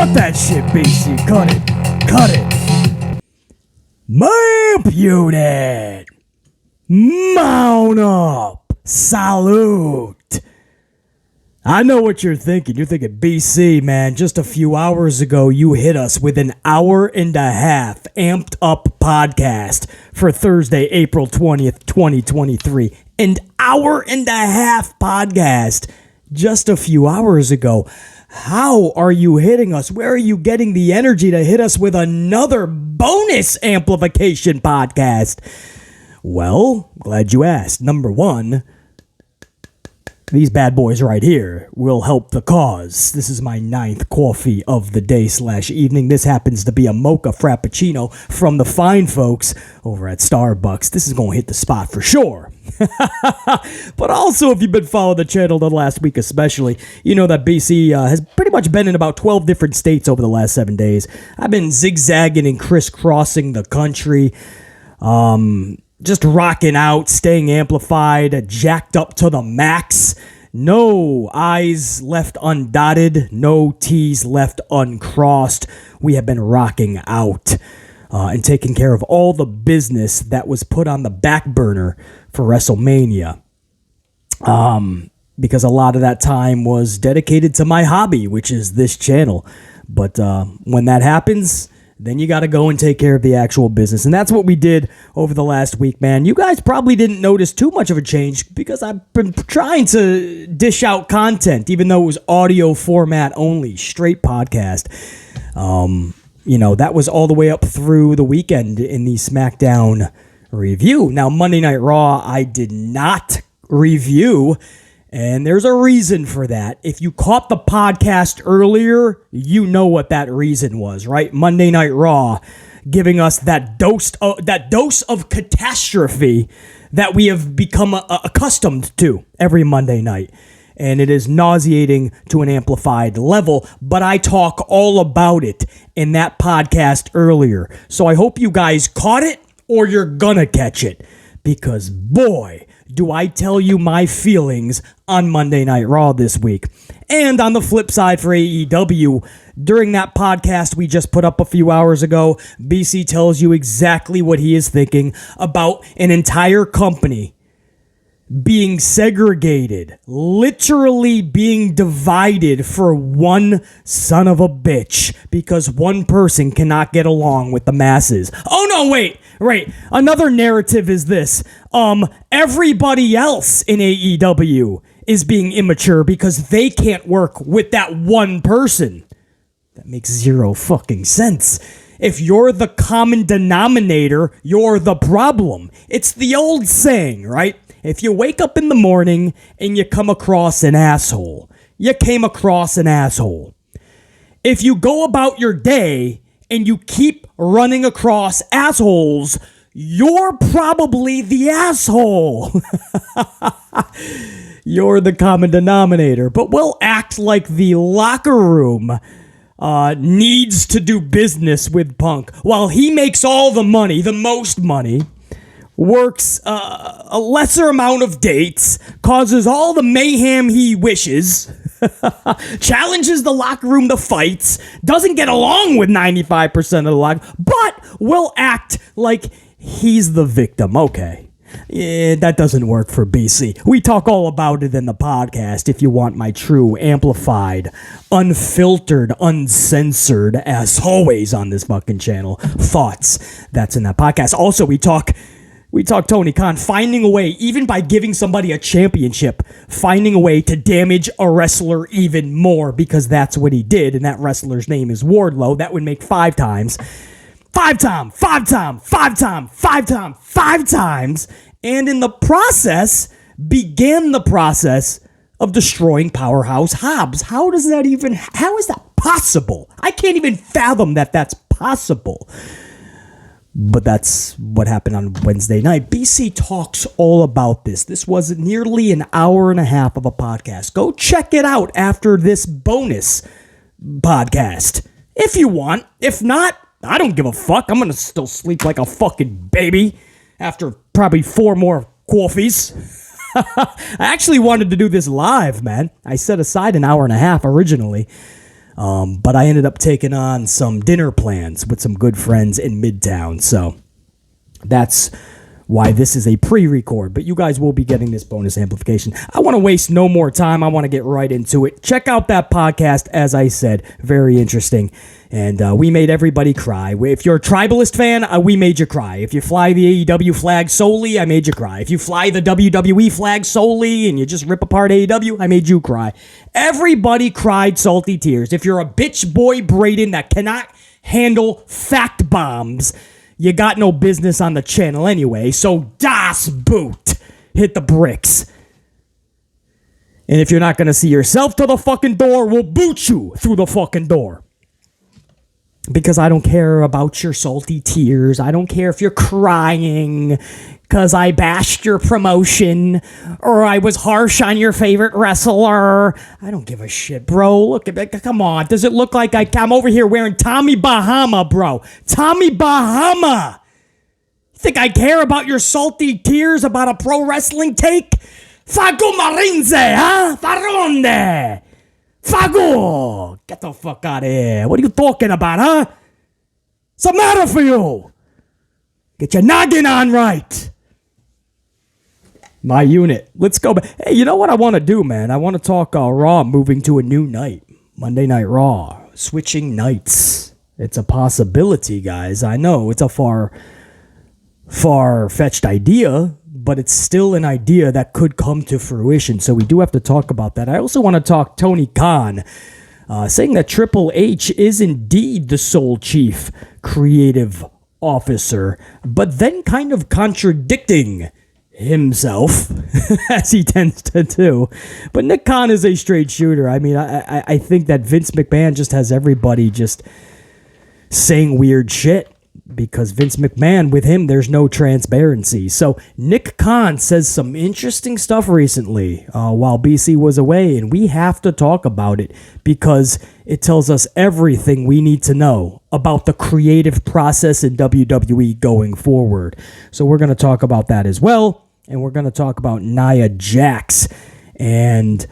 Cut that shit, BC. Cut it. Cut it. Mamp unit. Mount up. Salute. I know what you're thinking. You're thinking, BC, man, just a few hours ago, you hit us with an hour and a half amped up podcast for Thursday, April 20th, 2023. An hour and a half podcast just a few hours ago. How are you hitting us? Where are you getting the energy to hit us with another bonus amplification podcast? Well, glad you asked. Number one, these bad boys right here will help the cause. This is my 9th coffee of the day/evening. This happens to be a mocha frappuccino from the fine folks over at Starbucks. This is going to hit the spot for sure. But also, if you've been following the channel the last week especially, you know that BC has pretty much been in about 12 different states over the last 7 days. I've been zigzagging and crisscrossing the country. Just rocking out, staying amplified, jacked up to the max. No I's left undotted, no T's left uncrossed. We have been rocking out and taking care of all the business that was put on the back burner for WrestleMania. Because a lot of that time was dedicated to my hobby, which is this channel. But when that happens, then you got to go and take care of the actual business. And that's what we did over the last week, man. You guys probably didn't notice too much of a change because I've been trying to dish out content, even though it was audio format only, straight podcast. That was all the way up through the weekend in the SmackDown review. Now, Monday Night Raw, I did not review. And there's a reason for that. If you caught the podcast earlier, you know what that reason was, right? Monday Night Raw giving us that dose of catastrophe that we have become accustomed to every Monday night. And it is nauseating to an amplified level, but I talk all about it in that podcast earlier. So I hope you guys caught it or you're gonna catch it. Because boy, do I tell you my feelings on Monday Night Raw this week. And on the flip side for AEW, during that podcast we just put up a few hours ago, BC tells you exactly what he is thinking about an entire company being segregated, literally being divided for one son of a bitch because one person cannot get along with the masses. Oh no, wait. Another narrative is this. Everybody else in AEW is being immature because they can't work with that one person. That makes zero fucking sense. If you're the common denominator, you're the problem. It's the old saying, right? If you wake up in the morning and you come across an asshole, you came across an asshole. If you go about your day and you keep running across assholes, you're probably the asshole. You're the common denominator. But we'll act like the locker room needs to do business with Punk while he makes all the money, the most money, works a lesser amount of dates, causes all the mayhem he wishes, challenges the locker room to fights, doesn't get along with 95% of the locker, but will act like he's the victim. Okay. Yeah, that doesn't work for BC. We talk all about it in the podcast if you want my true, amplified, unfiltered, uncensored, as always on this fucking channel, thoughts. That's in that podcast. Also, we talk Tony Khan finding a way, even by giving somebody a championship, finding a way to damage a wrestler even more because that's what he did, and that wrestler's name is Wardlow. That would make 5 times. 5 times, and in the process, began the process of destroying Powerhouse Hobbs. How is that possible? I can't even fathom that that's possible. But that's what happened on Wednesday night. BC talks all about this. This was nearly an hour and a half of a podcast. Go check it out after this bonus podcast if you want. If not, I don't give a fuck. I'm going to still sleep like a fucking baby after probably 4 more coffees. I actually wanted to do this live, man. I set aside an hour and a half originally. But I ended up taking on some dinner plans with some good friends in Midtown. So that's why this is a pre-record, but you guys will be getting this bonus amplification. I want to waste no more time. I want to get right into it. Check out that podcast, as I said. Very interesting. And we made everybody cry. If you're a Tribalist fan, we made you cry. If you fly the AEW flag solely, I made you cry. If you fly the WWE flag solely and you just rip apart AEW, I made you cry. Everybody cried salty tears. If you're a bitch boy Braden that cannot handle fact bombs, you got no business on the channel anyway, so das Boot. Hit the bricks. And if you're not going to see yourself to the fucking door, we'll boot you through the fucking door. Because I don't care about your salty tears. I don't care if you're crying because I bashed your promotion or I was harsh on your favorite wrestler. I don't give a shit, bro. Look at that. Come on. Does it look like I'm over here wearing Tommy Bahama, bro? Tommy Bahama. You think I care about your salty tears about a pro wrestling take? Fago Marinze, huh? Faronde. Fago. Get the fuck out of here. What are you talking about, huh? What's the matter for you? Get your noggin on right. My unit. Let's go back. Hey, you know what I want to do, man? I want to talk Raw moving to a new night. Monday Night Raw. Switching nights. It's a possibility, guys. I know it's a far-fetched idea, but it's still an idea that could come to fruition. So we do have to talk about that. I also want to talk Tony Khan, saying that Triple H is indeed the sole chief creative officer, but then kind of contradicting himself, as he tends to do. But Nick Khan is a straight shooter. I mean, I think that Vince McMahon just has everybody just saying weird shit because Vince McMahon, with him, there's no transparency. So Nick Khan says some interesting stuff recently while BC was away, and we have to talk about it because it tells us everything we need to know about the creative process in WWE going forward. So we're going to talk about that as well. And we're going to talk about Nia Jax. And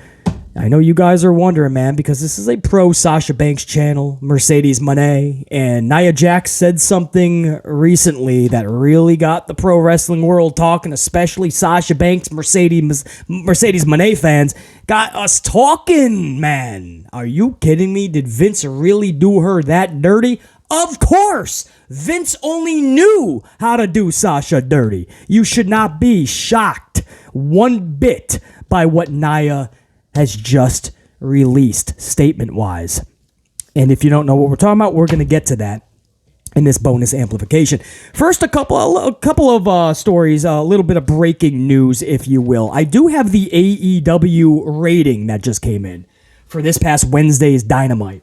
I know you guys are wondering, man, because this is a pro Sasha Banks channel, Mercedes Moné. And Nia Jax said something recently that really got the pro wrestling world talking, especially Sasha Banks, Mercedes Moné fans. Got us talking, man. Are you kidding me? Did Vince really do her that dirty? Of course, Vince only knew how to do Sasha dirty. You should not be shocked one bit by what Nia has just released statement-wise. And if you don't know what we're talking about, we're going to get to that in this bonus amplification. First, a couple of stories, a little bit of breaking news, if you will. I do have the AEW rating that just came in for this past Wednesday's Dynamite.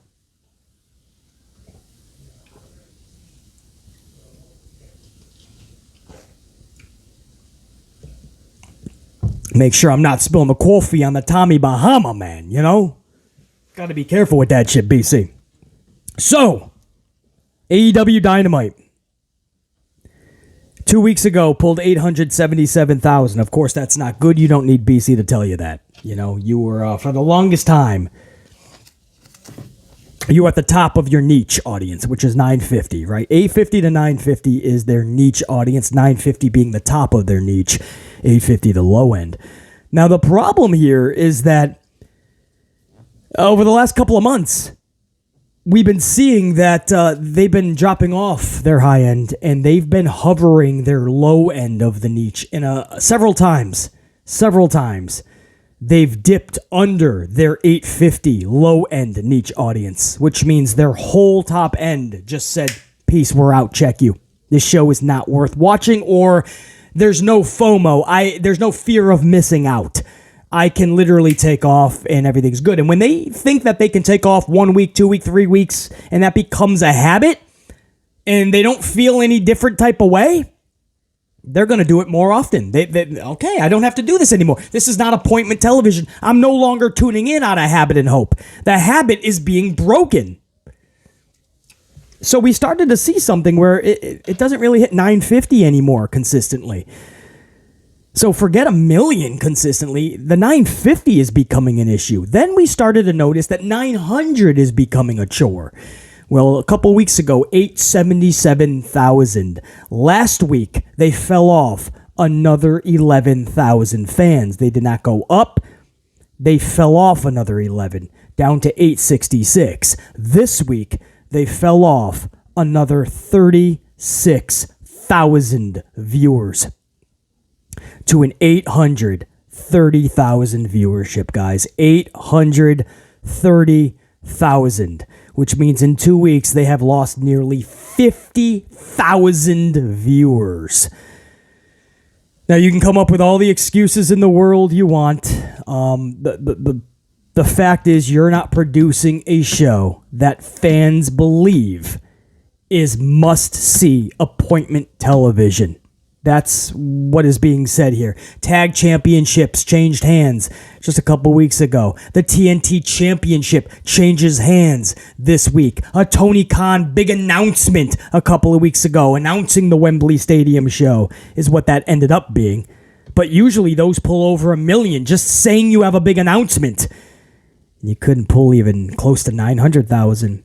Make sure I'm not spilling the coffee on the Tommy Bahama, man, you know? Got to be careful with that shit, BC. So, AEW Dynamite. 2 weeks ago, pulled 877,000. Of course, that's not good. You don't need BC to tell you that. You know, you were, for the longest time, you were at the top of your niche audience, which is 950, right? 850 to 950 is their niche audience, 950 being the top of their niche, 850 the low end. Now, the problem here is that over the last couple of months, we've been seeing that they've been dropping off their high end and they've been hovering their low end of the niche several times. They've dipped under their 850 low end niche audience, which means their whole top end just said, peace, we're out, check you. This show is not worth watching, or there's no FOMO. There's no fear of missing out. I can literally take off and everything's good. And when they think that they can take off 1 week, 2 weeks, 3 weeks, and that becomes a habit, and they don't feel any different type of way, they're going to do it more often. Okay, I don't have to do this anymore. This is not appointment television. I'm no longer tuning in out of habit and hope. The habit is being broken. So we started to see something where it doesn't really hit 950 anymore consistently. So forget 1 million consistently. The 950 is becoming an issue. Then we started to notice that 900 is becoming a chore. Well, a couple weeks ago, 877,000. Last week, they fell off another 11,000 fans. They did not go up. They fell off another 11, down to 866. This week, they fell off another 36,000 viewers to an 830,000 viewership, guys. 830,000, which means in 2 weeks they have lost nearly 50,000 viewers. Now, you can come up with all the excuses in the world you want. The fact is, you're not producing a show that fans believe is must-see appointment television. That's what is being said here. Tag championships changed hands just a couple weeks ago. The TNT championship changes hands this week. A Tony Khan big announcement a couple of weeks ago, announcing the Wembley Stadium show, is what that ended up being. But usually those pull over 1 million, just saying you have a big announcement. You couldn't pull even close to 900,000.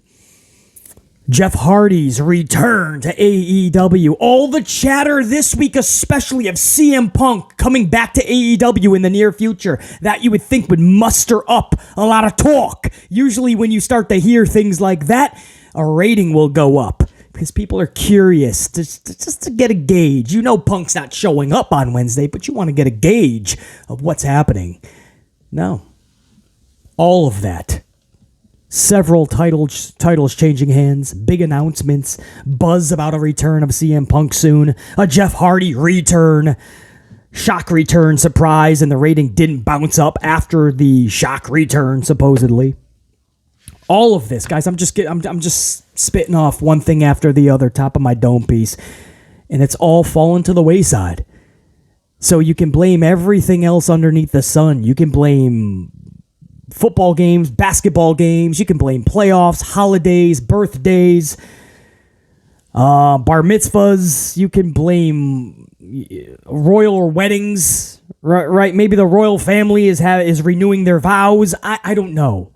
Jeff Hardy's return to AEW. All the chatter this week, especially of CM Punk coming back to AEW in the near future, that you would think would muster up a lot of talk. Usually when you start to hear things like that, a rating will go up because people are curious just to get a gauge. You know Punk's not showing up on Wednesday, but you want to get a gauge of what's happening. No. All of that. Several titles changing hands, big announcements, buzz about a return of CM Punk soon, a Jeff Hardy return, shock return surprise, and the rating didn't bounce up after the shock return, supposedly. All of this, guys, I'm just spitting off one thing after the other, top of my dome piece, and it's all fallen to the wayside. So you can blame everything else underneath the sun. You can blame football games, basketball games. You can blame playoffs, holidays, birthdays, bar mitzvahs. You can blame royal or weddings, right? Maybe the royal family is renewing their vows. I don't know.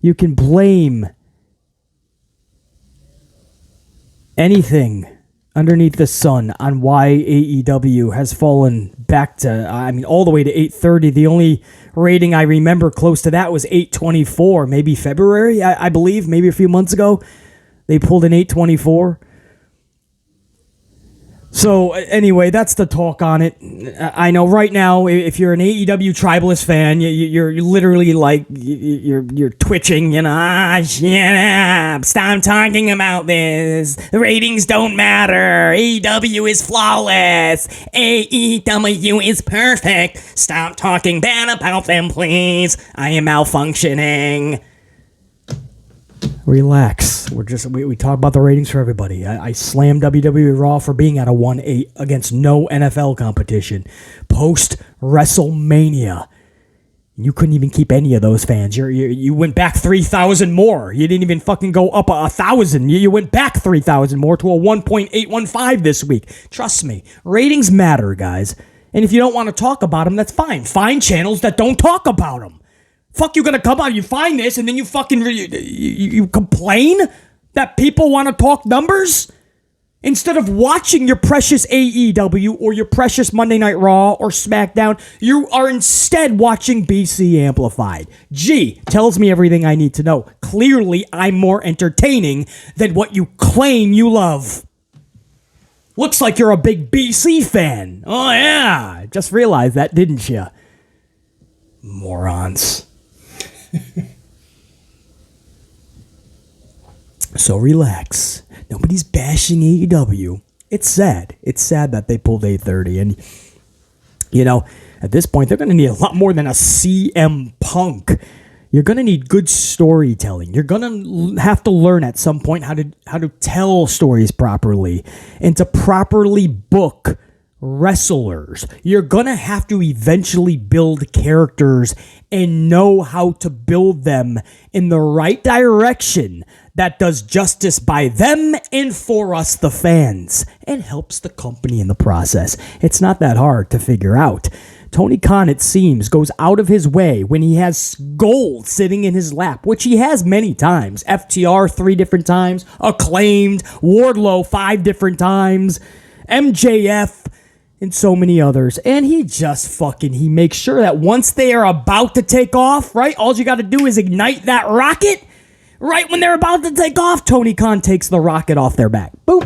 You can blame anything underneath the sun on why AEW has fallen back to, all the way to 830. The only rating I remember close to that was 824, maybe February, I believe, maybe a few months ago. They pulled an 824. So anyway, that's the talk on it. I know right now, if you're an AEW Tribalist fan, you're literally like you're twitching. Stop talking about this. The ratings don't matter. AEW is flawless. AEW is perfect. Stop talking bad about them, please. I am malfunctioning. Relax. We talk about the ratings for everybody. I slammed WWE RAW for being at a 1-8 against no NFL competition. Post WrestleMania, you couldn't even keep any of those fans. You went back 3,000 more. You didn't even fucking go up 1,000. You went back 3,000 more to a 1.815 this week. Trust me, ratings matter, guys. And if you don't want to talk about them, that's fine. Find channels that don't talk about them. Fuck, you gonna come out, you find this, and then you fucking you complain that people want to talk numbers? Instead of watching your precious AEW or your precious Monday Night Raw or SmackDown, you are instead watching BC Amplified. Gee, tells me everything I need to know. Clearly, I'm more entertaining than what you claim you love. Looks like you're a big BC fan. Oh yeah, just realized that, didn't you? Morons. So relax. Nobody's bashing AEW. It's sad. It's sad that they pulled 830. And, at this point, they're going to need a lot more than a CM Punk. You're going to need good storytelling. You're going to have to learn at some point how to tell stories properly and to properly book wrestlers. You're gonna have to eventually build characters and know how to build them in the right direction that does justice by them and for us, the fans, and helps the company in the process. It's not that hard to figure out. Tony Khan, it seems, goes out of his way when he has gold sitting in his lap, which he has many times. FTR 3 different times, Acclaimed, Wardlow 5 different times, MJF, and so many others. And he just he makes sure that once they are about to take off, right, all you got to do is ignite that rocket. Right when they're about to take off, Tony Khan takes the rocket off their back. Boom.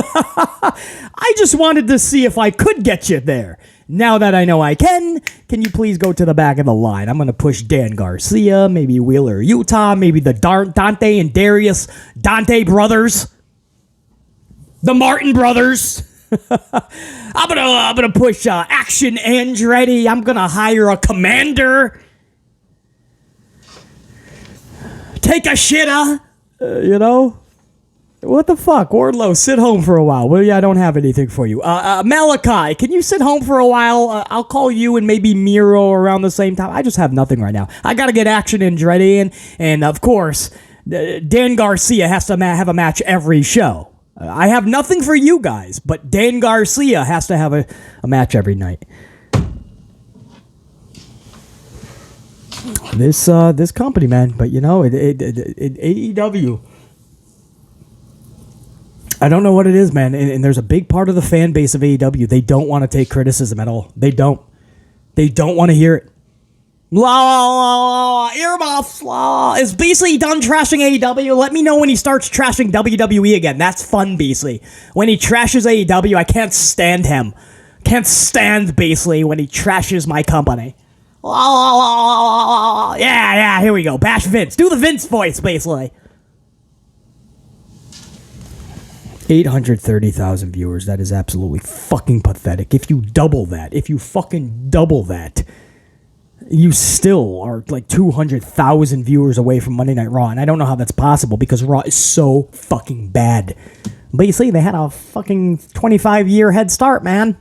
I just wanted to see if I could get you there. Now that I know I can you please go to the back of the line? I'm going to push Dan Garcia, maybe Wheeler Utah, maybe the Dante and Darius Dante brothers, the Martin brothers. I'm gonna push Action Andretti. I'm going to hire a commander. Take a shitter, What the fuck? Wardlow, sit home for a while. Well, yeah, I don't have anything for you. Malachi, can you sit home for a while? I'll call you and maybe Miro around the same time. I just have nothing right now. I got to get Action Andretti in. And, of course, Dan Garcia has to have a match every show. I have nothing for you guys, but Dan Garcia has to have a match every night. This company, man. But, AEW... I don't know what it is, man, and there's a big part of the fan base of AEW. They don't want to take criticism at all. They don't want to hear it. Earmuffs. Is Beasley done trashing AEW? Let me know when he starts trashing WWE again. That's fun, Beasley. When he trashes AEW, I can't stand him. Can't stand Beasley when he trashes my company. Yeah, here we go. Bash Vince. Do the Vince voice, Beasley. 830,000 viewers. That is absolutely fucking pathetic. If you fucking double that, you still are like 200,000 viewers away from Monday Night Raw. And I don't know how that's possible because Raw is so fucking bad. But you see, they had a fucking 25-year head start, man.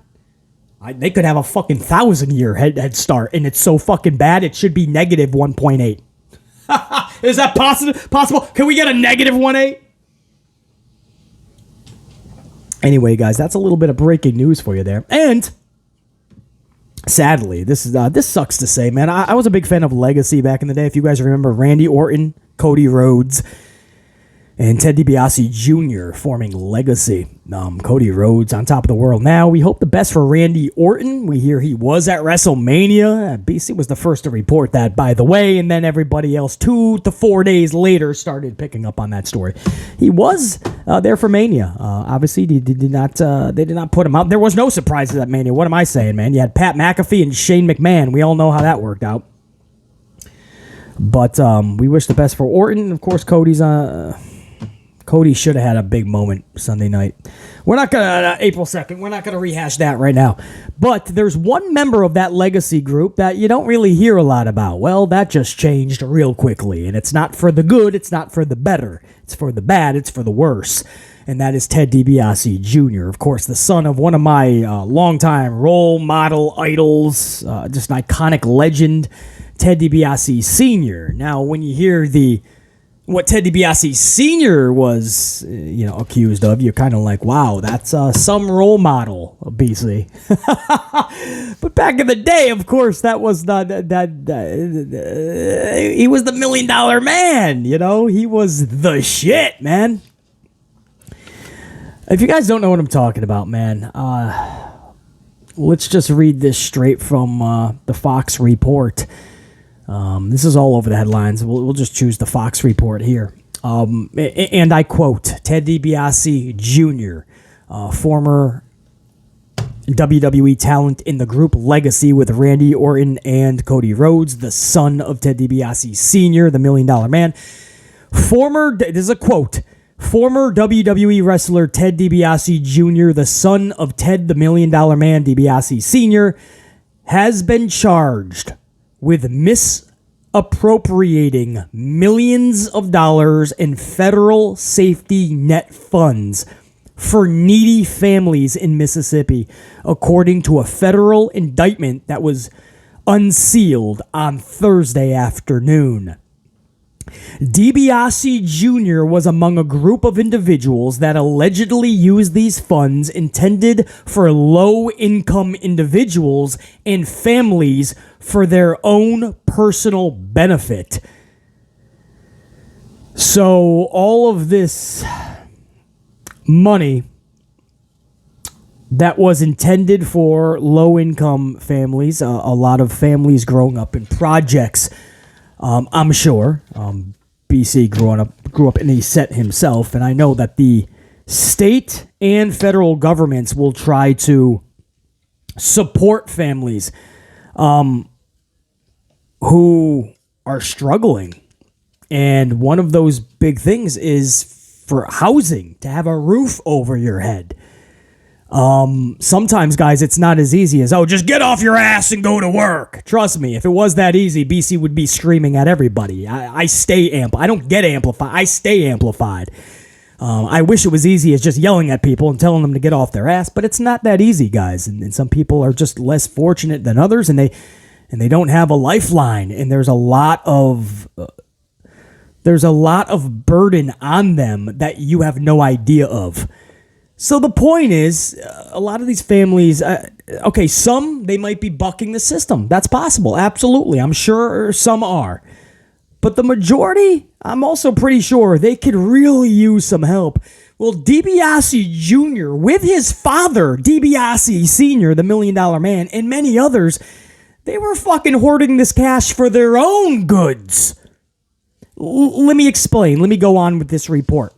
They could have a fucking 1,000-year head start, and it's so fucking bad, it should be negative 1.8. Is that possible? Can we get a negative 1.8? Anyway, guys, that's a little bit of breaking news for you there. And sadly, this sucks to say, man. I was a big fan of Legacy back in the day. If you guys remember, Randy Orton, Cody Rhodes, and Ted DiBiase Jr. forming Legacy. Cody Rhodes on top of the world now. We hope the best for Randy Orton. We hear he was at WrestleMania. BC was the first to report that, by the way, and then everybody else 2 to 4 days later started picking up on that story. He was there for Mania. Obviously, they did not put him out. There was no surprises at Mania. What am I saying, man? You had Pat McAfee and Shane McMahon. We all know how that worked out. But we wish the best for Orton. Of course, Cody should have had a big moment Sunday night. We're not going to, April 2nd, we're not going to rehash that right now. But there's one member of that Legacy group that you don't really hear a lot about. Well, that just changed real quickly. And it's not for the good, it's not for the better. It's for the bad, it's for the worse. And that is Ted DiBiase Jr., of course, the son of one of my longtime role model idols, just an iconic legend, Ted DiBiase Sr. Now, when you hear what Ted DiBiase Sr. was, accused of, you're kind of like, wow, that's some role model, BC. But back in the day, of course, that was he was the $1 million man, he was the shit, man. If you guys don't know what I'm talking about, man, let's just read this straight from the Fox report. This is all over the headlines. We'll just choose the Fox report here. And I quote, Ted DiBiase Jr., former WWE talent in the group Legacy with Randy Orton and Cody Rhodes, the son of Ted DiBiase Sr., the $1 million man. This is a quote. Former WWE wrestler Ted DiBiase Jr., the son of Ted the $1 million man DiBiase Sr., has been charged with misappropriating millions of dollars in federal safety net funds for needy families in Mississippi, according to a federal indictment that was unsealed on Thursday afternoon. DiBiase Jr. was among a group of individuals that allegedly used these funds intended for low-income individuals and families for their own personal benefit. So all of this money that was intended for low-income families, a lot of families growing up in projects, I'm sure. BC grew up in a set himself, and I know that the state and federal governments will try to support families who are struggling. And one of those big things is for housing, to have a roof over your head. Sometimes, guys, it's not as easy as, just get off your ass and go to work. Trust me, if it was that easy, BC would be screaming at everybody. I don't get amplified. I stay amplified. I wish it was easy as just yelling at people and telling them to get off their ass, but it's not that easy, guys. And some people are just less fortunate than others, and they don't have a lifeline. And there's a lot of burden on them that you have no idea of. So the point is, a lot of these families, some, they might be bucking the system. That's possible. Absolutely. I'm sure some are. But the majority, I'm also pretty sure they could really use some help. Well, DiBiase Jr., with his father, DiBiase Sr., the $1 Million Man, and many others, they were fucking hoarding this cash for their own goods. Let me explain. Let me go on with this report.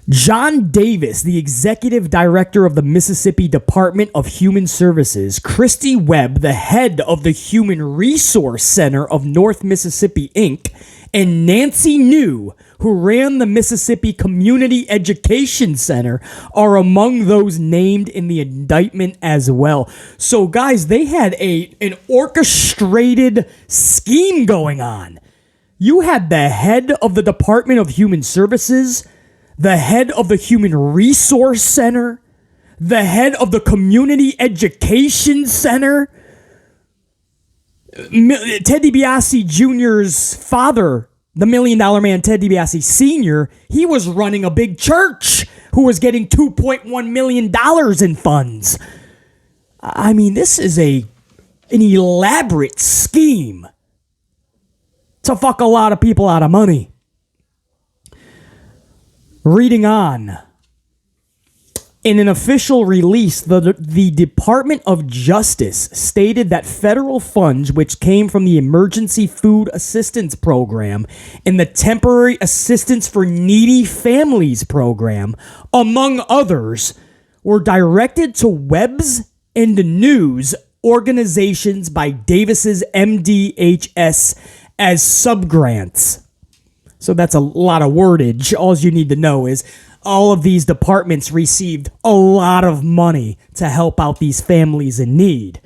John Davis, the executive director of the Mississippi Department of Human Services, Christy Webb, the head of the Human Resource Center of North Mississippi, Inc., and Nancy New, who ran the Mississippi Community Education Center, are among those named in the indictment as well. So, guys, they had an orchestrated scheme going on. You had the head of the Department of Human Services, the head of the Human Resource Center, the head of the Community Education Center. Ted DiBiase Jr.'s father, the $1 Million Man, Ted DiBiase Sr., he was running a big church who was getting $2.1 million in funds. I mean, this is an elaborate scheme to fuck a lot of people out of money. Reading on. In an official release, the Department of Justice stated that federal funds, which came from the Emergency Food Assistance Program and the Temporary Assistance for Needy Families Program, among others, were directed to Webb's and the News organizations by Davis's MDHS as subgrants. So that's a lot of wordage. All you need to know is all of these departments received a lot of money to help out these families in need.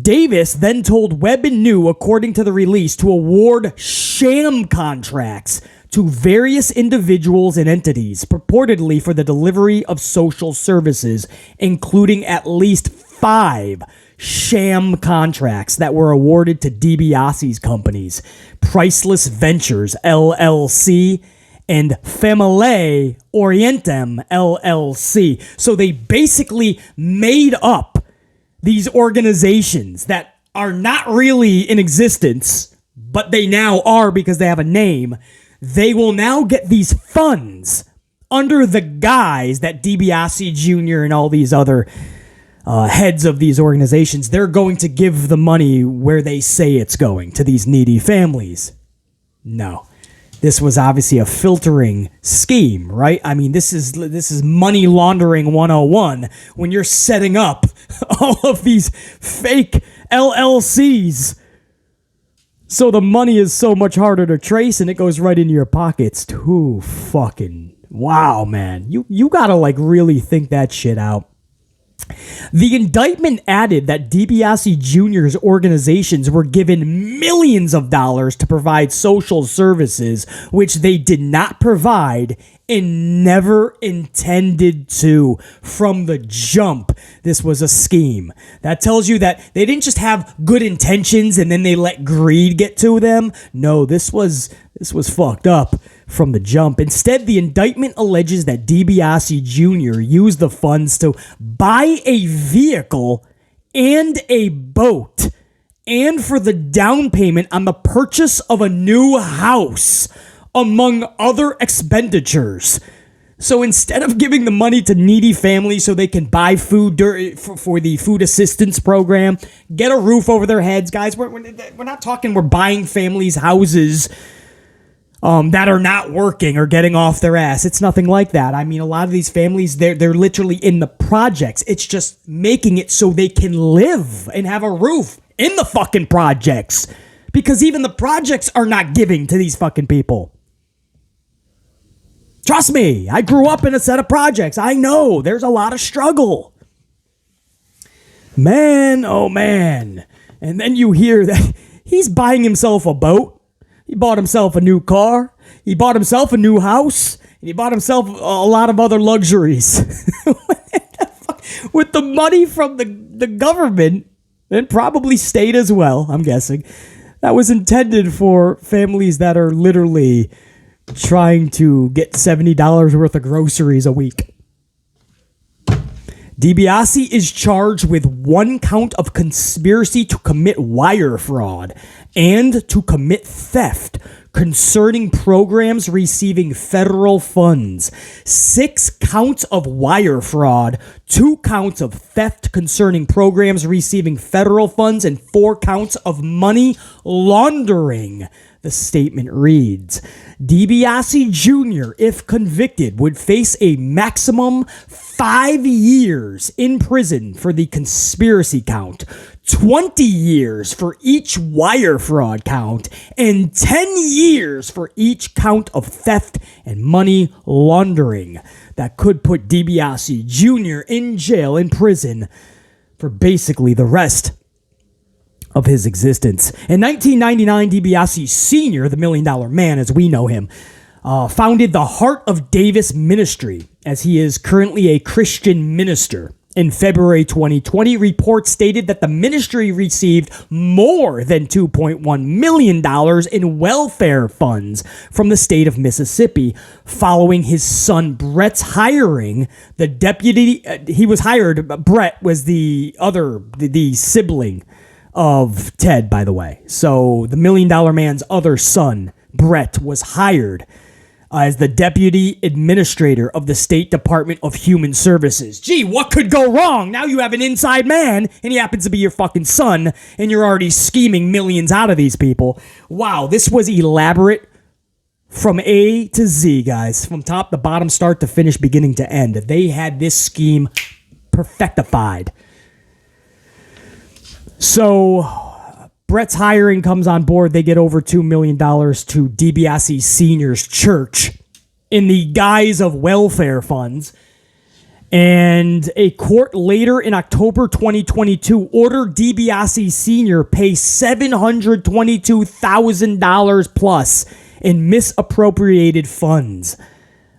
Davis then told Webb and New, according to the release, to award sham contracts to various individuals and entities, purportedly for the delivery of social services, including at least 5 sham contracts that were awarded to DiBiase's companies, Priceless Ventures, LLC, and Famile Orientem, LLC. So they basically made up these organizations that are not really in existence, but they now are because they have a name. They will now get these funds under the guise that DiBiase Jr. and all these other heads of these organizations, they're going to give the money where they say it's going, to these needy families. No. This was obviously a filtering scheme, right? I mean, this is money laundering 101 when you're setting up all of these fake LLCs. So the money is so much harder to trace and it goes right into your pockets. Too fucking wow, man. You gotta really think that shit out. The indictment added that DiBiase Jr.'s organizations were given millions of dollars to provide social services, which they did not provide and never intended to. From the jump, this was a scheme. That tells you that they didn't just have good intentions and then they let greed get to them. No, this was fucked up from the jump. Instead, the indictment alleges that DiBiase Jr. used the funds to buy a vehicle and a boat, and for the down payment on the purchase of a new house, among other expenditures. So instead of giving the money to needy families so they can buy food for the food assistance program, get a roof over their heads, guys, we're not talking we're buying families houses that are not working or getting off their ass. It's nothing like that. I mean, a lot of these families, they're literally in the projects. It's just making it so they can live and have a roof in the fucking projects, because even the projects are not giving to these fucking people. Trust me, I grew up in a set of projects. I know there's a lot of struggle. Man, oh man. And then you hear that he's buying himself a boat. He bought himself a new car. He bought himself a new house. And he bought himself a lot of other luxuries. With the money from the government, and probably state as well, I'm guessing, that was intended for families that are literally trying to get $70 worth of groceries a week. DiBiase is charged with 1 count of conspiracy to commit wire fraud and to commit theft concerning programs receiving federal funds, 6 counts of wire fraud, 2 counts of theft concerning programs receiving federal funds, and 4 counts of money laundering. The statement reads, DiBiase Jr., if convicted, would face a maximum 5 years in prison for the conspiracy count, 20 years for each wire fraud count, and 10 years for each count of theft and money laundering. That could put DiBiase Jr. in jail, in prison, for basically the rest of his existence. In 1999, DiBiase Sr., the $1 Million Man as we know him, founded the Heart of Davis Ministry, as he is currently a Christian minister. In February 2020, reports stated that the ministry received more than $2.1 million in welfare funds from the state of Mississippi, following his son Brett's hiring. The deputy he was hired, Brett was the sibling of Ted, by the way. So the $1 Million Man's other son, Brett, was hired as the deputy administrator of the State Department of Human Services. Gee, what could go wrong? Now you have an inside man, and he happens to be your fucking son, and you're already scheming millions out of these people. Wow, this was elaborate from A to Z, guys. From top to bottom, start to finish, beginning to end. They had this scheme perfectified. So Brett's hiring comes on board. They get over $2 million to DiBiase Sr.'s church in the guise of welfare funds. And a court later in October 2022 ordered DiBiase Sr. pay $722,000 plus in misappropriated funds.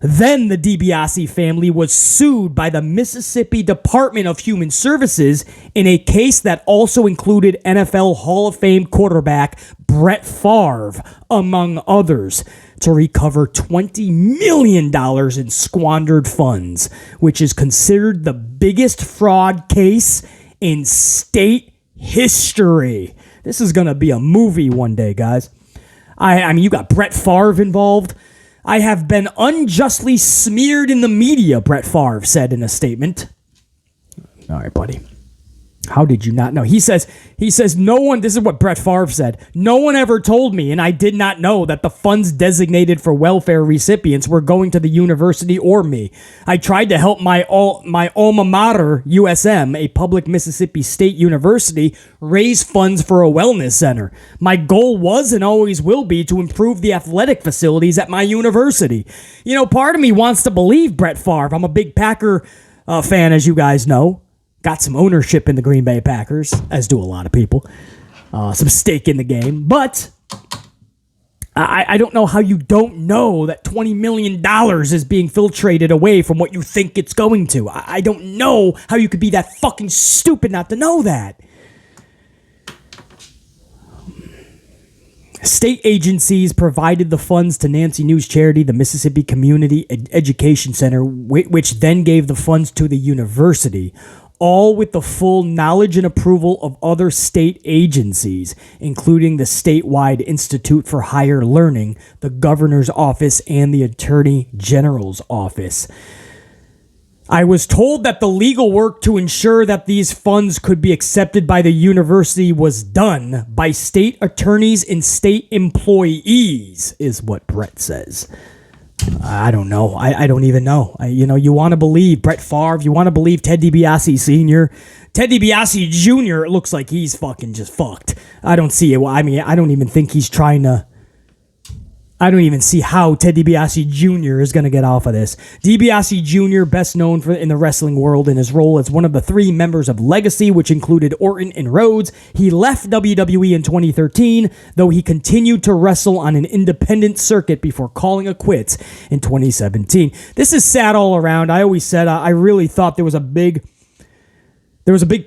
Then the DiBiase family was sued by the Mississippi Department of Human Services in a case that also included NFL Hall of Fame quarterback Brett Favre, among others, to recover $20 million in squandered funds, which is considered the biggest fraud case in state history. This is going to be a movie one day, guys. I mean, you got Brett Favre involved. I have been unjustly smeared in the media, Brett Favre said in a statement. All right, buddy. How did you not know? He says, no one, this is what Brett Favre said, no one ever told me, and I did not know that the funds designated for welfare recipients were going to the university or me. I tried to help my alma mater, USM, a public Mississippi State University, raise funds for a wellness center. My goal was and always will be to improve the athletic facilities at my university. You know, part of me wants to believe Brett Favre. I'm a big Packer fan, as you guys know. got some ownership in the Green Bay Packers, as do a lot of people. Some stake in the game. But I don't know how you don't know that $20 million is being filtrated away from what you think it's going to. I don't know how you could be that fucking stupid not to know that. State agencies provided the funds to Nancy News charity, the Mississippi Community Education Center, which then gave the funds to the university, all with the full knowledge and approval of other state agencies, including the statewide Institute for Higher Learning, the governor's office, and the attorney general's office. I was told that the legal work to ensure that these funds could be accepted by the university was done by state attorneys and state employees, is what Brett says. I don't know. I don't even know. You want to believe Brett Favre. You want to believe Ted DiBiase Sr. Ted DiBiase Jr. It looks like he's fucking just fucked. I don't see it. I mean, I don't even think he's trying to... I don't even see how Ted DiBiase Jr. is going to get off of this. DiBiase Jr., best known in the wrestling world in his role as one of the 3 members of Legacy, which included Orton and Rhodes. He left WWE in 2013, though he continued to wrestle on an independent circuit before calling it quits in 2017. This is sad all around. I always said I really thought there was a big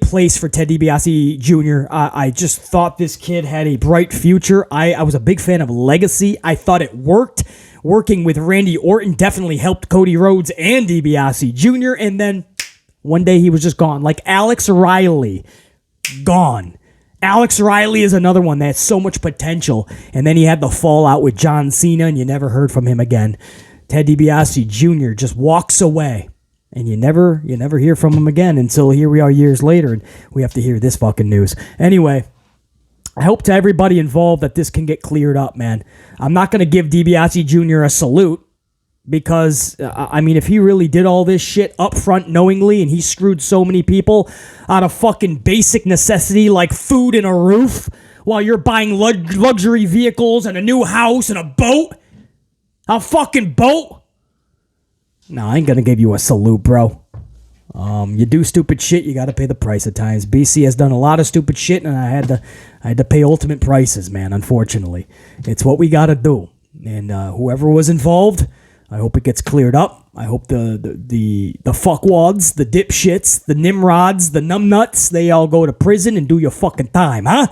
place for Ted DiBiase Jr. I just thought this kid had a bright future. I was a big fan of Legacy. I thought it worked. Working with Randy Orton definitely helped Cody Rhodes and DiBiase Jr. And then one day he was just gone. Like Alex Riley, gone. Alex Riley is another one that has so much potential. And then he had the fallout with John Cena, and you never heard from him again. Ted DiBiase Jr. just walks away. And you never hear from him again until here we are years later, and we have to hear this fucking news. Anyway, I hope to everybody involved that this can get cleared up, man. I'm not going to give DiBiase Jr. a salute because, if he really did all this shit up front knowingly and he screwed so many people out of fucking basic necessity like food and a roof while you're buying luxury vehicles and a new house and a boat, a fucking boat, no, I ain't gonna give you a salute, bro. You do stupid shit, you gotta pay the price at times. BC has done a lot of stupid shit, and I had to pay ultimate prices, man. Unfortunately, it's what we gotta do. And whoever was involved, I hope it gets cleared up. I hope the fuckwads, the dipshits, the nimrods, the numbnuts, they all go to prison and do your fucking time, huh?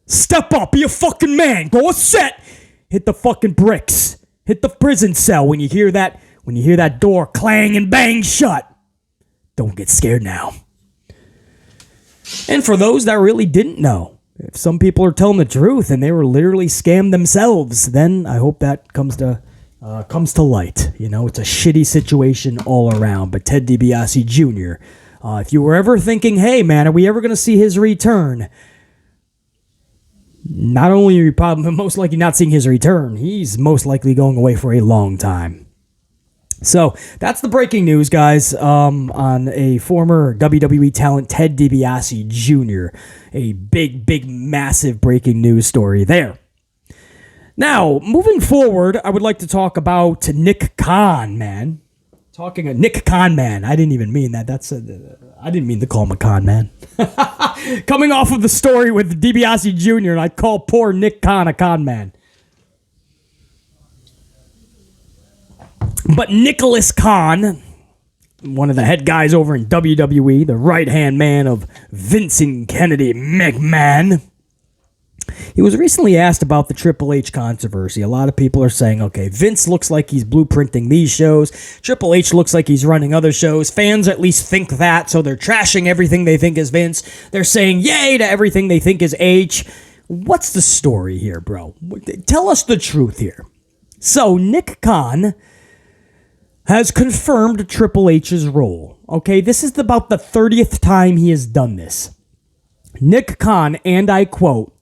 Step up, be a fucking man. Go a set. Hit the fucking bricks. Hit the prison cell when you hear that. When you hear that door clang and bang shut, don't get scared now. And for those that really didn't know, if some people are telling the truth and they were literally scammed themselves, then I hope that comes to light. It's a shitty situation all around. But Ted DiBiase Jr., if you were ever thinking, hey man, are we ever going to see his return? Not only are you probably most likely not seeing his return, he's most likely going away for a long time. So that's the breaking news, guys, on a former WWE talent, Ted DiBiase Jr. A big, massive breaking news story there. Now, moving forward, I would like to talk about Nick Khan, man. Nick Khan, man. I didn't even mean that. I didn't mean to call him a con man. Coming off of the story with DiBiase Jr., and I call poor Nick Khan a con man. But Nicholas Khan, one of the head guys over in WWE, the right-hand man of Vince and Kennedy McMahon, he was recently asked about the Triple H controversy. A lot of people are saying, okay, Vince looks like he's blueprinting these shows. Triple H looks like he's running other shows. Fans at least think that, so they're trashing everything they think is Vince. They're saying yay to everything they think is H. What's the story here, bro? Tell us the truth here. So, Nick Khan has confirmed Triple H's role. Okay, this is about the 30th time he has done this. Nick Khan, and I quote,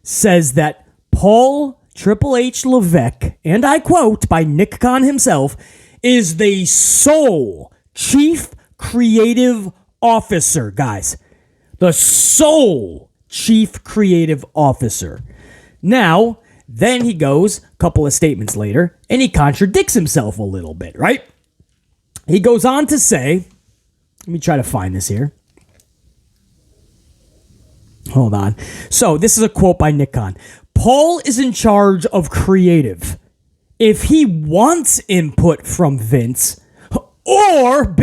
says that Paul Triple H Levesque, and I quote by Nick Khan himself, is the sole chief creative officer, guys. The sole chief creative officer. Now, then he goes, a couple of statements later, and he contradicts himself a little bit, right? He goes on to say, let me try to find this here. Hold on. So this is a quote by Nick Khan. Paul is in charge of creative. If he wants input from Vince, or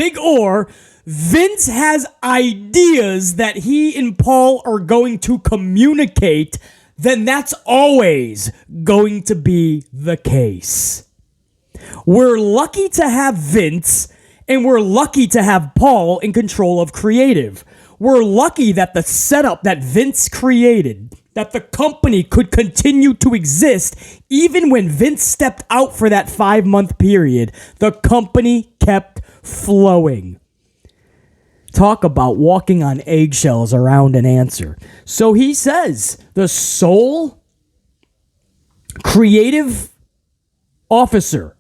Vince has ideas that he and Paul are going to communicate, then that's always going to be the case. We're lucky to have Vince, and we're lucky to have Paul in control of creative. We're lucky that the setup that Vince created, that the company could continue to exist, even when Vince stepped out for that 5-month period, the company kept flowing. Talk about walking on eggshells around an answer. So he says the sole creative officer,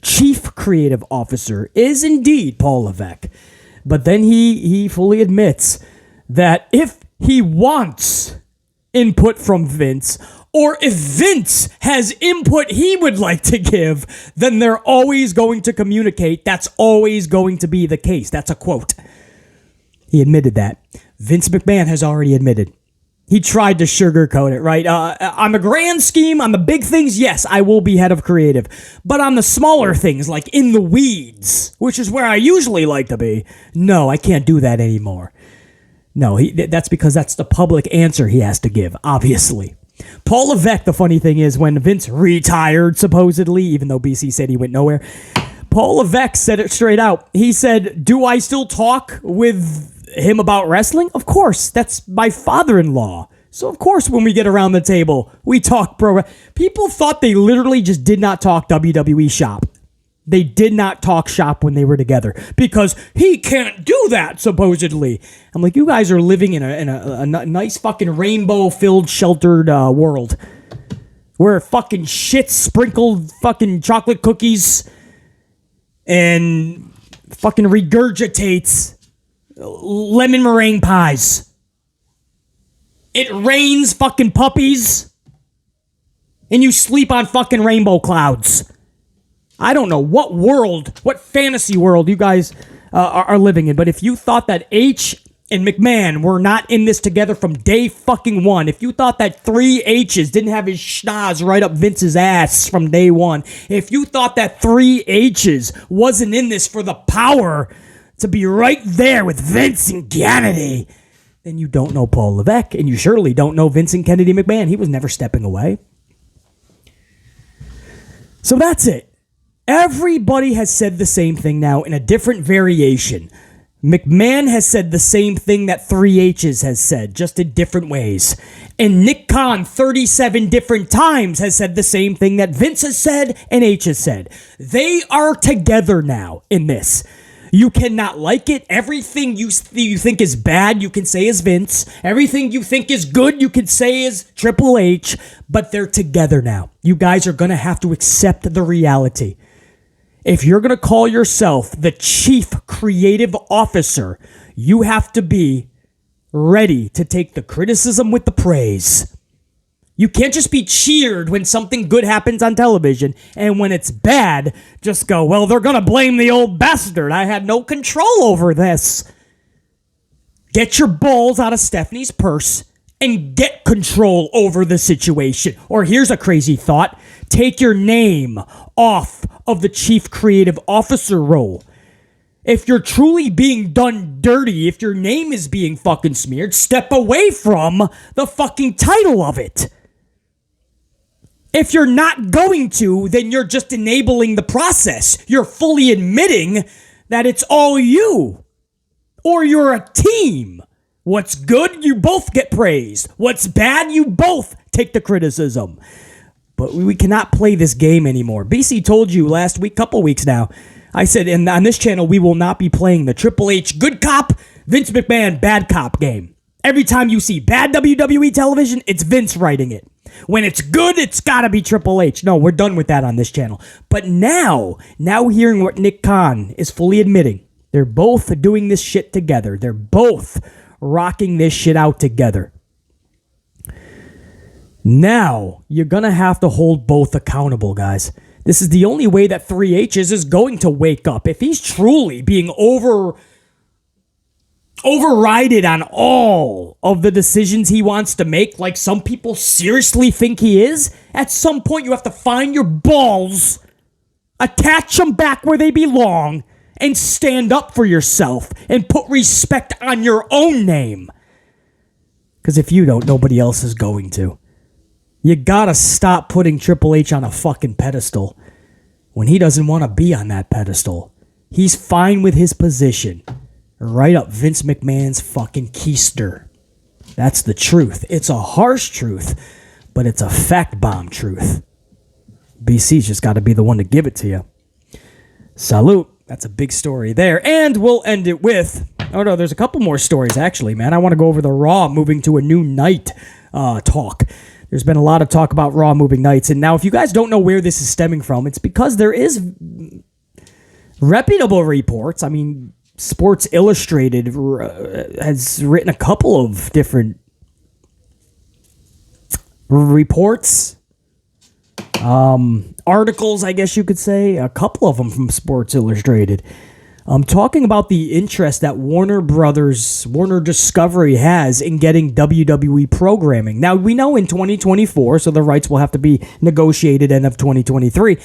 chief creative officer, is indeed Paul Levesque. But then he fully admits that if he wants input from Vince, or if Vince has input he would like to give, then they're always going to communicate. That's always going to be the case. That's a quote. He admitted that. Vince McMahon has already admitted. He tried to sugarcoat it, right? On the grand scheme, on the big things, yes, I will be head of creative. But on the smaller things, like in the weeds, which is where I usually like to be, no, I can't do that anymore. No, that's because that's the public answer he has to give, obviously. Paul Levesque, the funny thing is, when Vince retired, supposedly, even though BC said he went nowhere, Paul Levesque said it straight out. He said, do I still talk with him about wrestling? Of course, that's my father-in-law. So of course when we get around the table, we talk pro. People thought they literally just did not talk WWE shop. They did not talk shop when they were together because he can't do that, supposedly. I'm like, you guys are living in a nice fucking rainbow-filled sheltered world where fucking shit sprinkled fucking chocolate cookies and fucking regurgitates lemon meringue pies. It rains fucking puppies and you sleep on fucking rainbow clouds. I don't know what fantasy world you guys are living in, but if you thought that H and McMahon were not in this together from day fucking one, if you thought that 3 H's didn't have his schnoz right up Vince's ass from day one, if you thought that 3 H's wasn't in this for the power to be right there with Vince and Kennedy, then you don't know Paul Levesque, and you surely don't know Vincent Kennedy McMahon. He was never stepping away. So that's it. Everybody has said the same thing now in a different variation. McMahon has said the same thing that 3 H's has said, just in different ways. And Nick Khan 37 different times has said the same thing that Vince has said and H has said. They are together now in this. You cannot like it. Everything you think is bad, you can say is Vince. Everything you think is good, you can say is Triple H. But they're together now. You guys are going to have to accept the reality. If you're going to call yourself the chief creative officer, you have to be ready to take the criticism with the praise. You can't just be cheered when something good happens on television, and when it's bad, just go, well, they're going to blame the old bastard. I had no control over this. Get your balls out of Stephanie's purse and get control over the situation. Or here's a crazy thought. Take your name off of the chief creative officer role. If you're truly being done dirty, if your name is being fucking smeared, step away from the fucking title of it. If you're not going to, then you're just enabling the process. You're fully admitting that it's all you. Or you're a team. What's good, you both get praised. What's bad, you both take the criticism. But we cannot play this game anymore. BC told you last week, couple weeks now, I said on this channel, we will not be playing the Triple H good cop, Vince McMahon bad cop game. Every time you see bad WWE television, it's Vince writing it. When it's good, it's got to be Triple H. No, we're done with that on this channel. But now hearing what Nick Khan is fully admitting, they're both doing this shit together. They're both rocking this shit out together. Now, you're going to have to hold both accountable, guys. This is the only way that 3 H's is going to wake up. If he's truly being override it on all of the decisions he wants to make, like some people seriously think he is, at some point you have to find your balls, attach them back where they belong, and stand up for yourself and put respect on your own name. Because if you don't, nobody else is going to. You gotta stop putting Triple H on a fucking pedestal when he doesn't want to be on that pedestal. He's fine with his position. Right up Vince McMahon's fucking keister. That's the truth. It's a harsh truth, but it's a fact bomb truth. BC's just got to be the one to give it to you. Salute. That's a big story there. And we'll end it with... Oh, no, there's a couple more stories, actually, man. I want to go over the Raw moving to a new night talk. There's been a lot of talk about Raw moving nights. And now, if you guys don't know where this is stemming from, it's because there is reputable reports. I mean, Sports Illustrated has written a couple of different reports, articles, I guess you could say, a couple of them from Sports Illustrated. Talking about the interest that Warner Discovery has in getting WWE programming. Now, we know in 2024, so the rights will have to be negotiated end of 2023.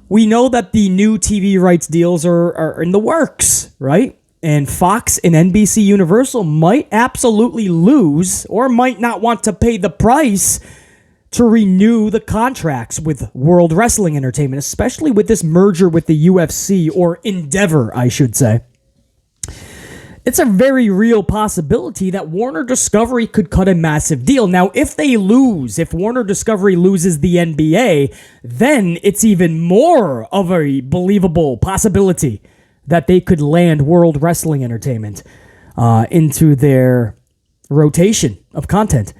We know that the new TV rights deals are in the works, right? And Fox and NBC Universal might absolutely lose or might not want to pay the price to renew the contracts with World Wrestling Entertainment, especially with this merger with the UFC, or Endeavor, I should say. It's a very real possibility that Warner Discovery could cut a massive deal. Now, if Warner Discovery loses the NBA, then it's even more of a believable possibility that they could land World Wrestling Entertainment into their rotation of content.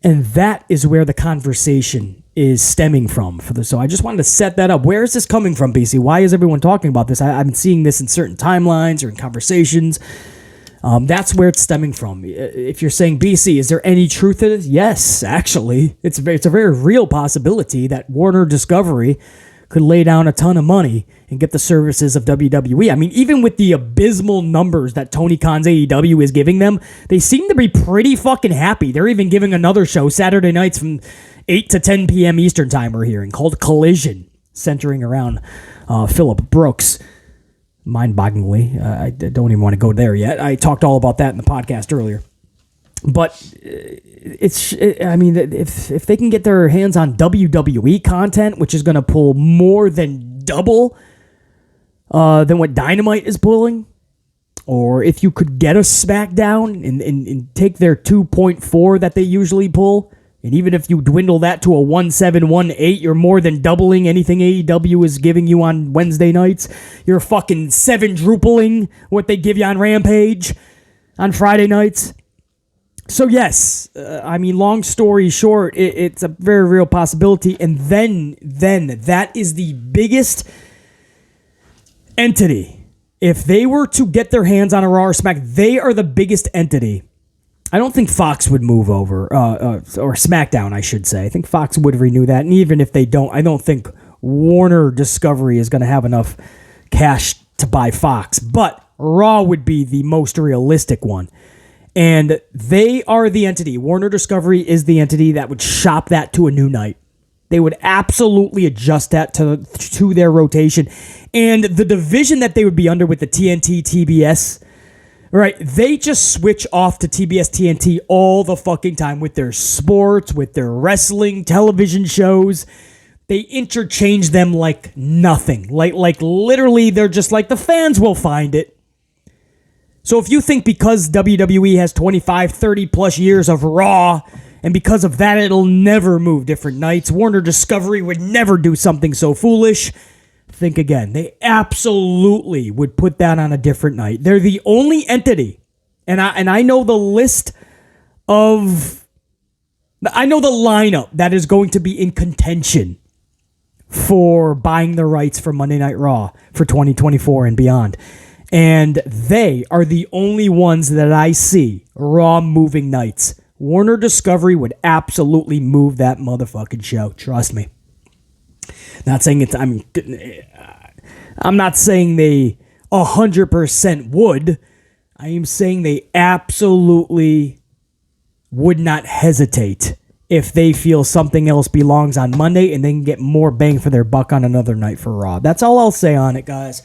And that is where the conversation is stemming from. So I just wanted to set that up. Where is this coming from, BC? Why is everyone talking about this? I've been seeing this in certain timelines or in conversations. That's where it's stemming from. If you're saying, BC, is there any truth to this? Yes, actually. It's a very real possibility that Warner Discovery could lay down a ton of money and get the services of WWE. I mean, even with the abysmal numbers that Tony Khan's AEW is giving them, they seem to be pretty fucking happy. They're even giving another show Saturday nights from 8 to 10 p.m. Eastern time, we're hearing, called Collision, centering around Phillip Brooks. Mind-bogglingly. I don't even want to go there yet. I talked all about that in the podcast earlier. But if they can get their hands on WWE content, which is going to pull more than double than what Dynamite is pulling, or if you could get a SmackDown and take their 2.4 that they usually pull, and even if you dwindle that to a 1.718, you're more than doubling anything AEW is giving you on Wednesday nights. You're fucking 7-drupling what they give you on Rampage on Friday nights. So yes, long story short, it's a very real possibility. And then that is the biggest entity. If they were to get their hands on a Raw or Smack, they are the biggest entity. I don't think Fox would move over, or SmackDown, I should say. I think Fox would renew that. And even if they don't, I don't think Warner Discovery is going to have enough cash to buy Fox. But Raw would be the most realistic one. And they are the entity. Warner Discovery is the entity that would shop that to a new night. They would absolutely adjust that to their rotation. And the division that they would be under with the TNT, TBS, right, they just switch off to TBS, TNT all the fucking time with their sports, with their wrestling, television shows. They interchange them like nothing. Like literally, they're just like, the fans will find it. So if you think because WWE has 25, 30 plus years of Raw, and because of that it'll never move different nights, Warner Discovery would never do something so foolish, think again. They absolutely would put that on a different night. They're the only entity, and I know the list of... I know the lineup that is going to be in contention for buying the rights for Monday Night Raw for 2024 and beyond. And they are the only ones that I see Raw moving nights. Warner Discovery would absolutely move that motherfucking show. Trust me. Not saying it's... I'm not saying they 100% would. I am saying they absolutely would not hesitate if they feel something else belongs on Monday and they can get more bang for their buck on another night for Raw. That's all I'll say on it, guys.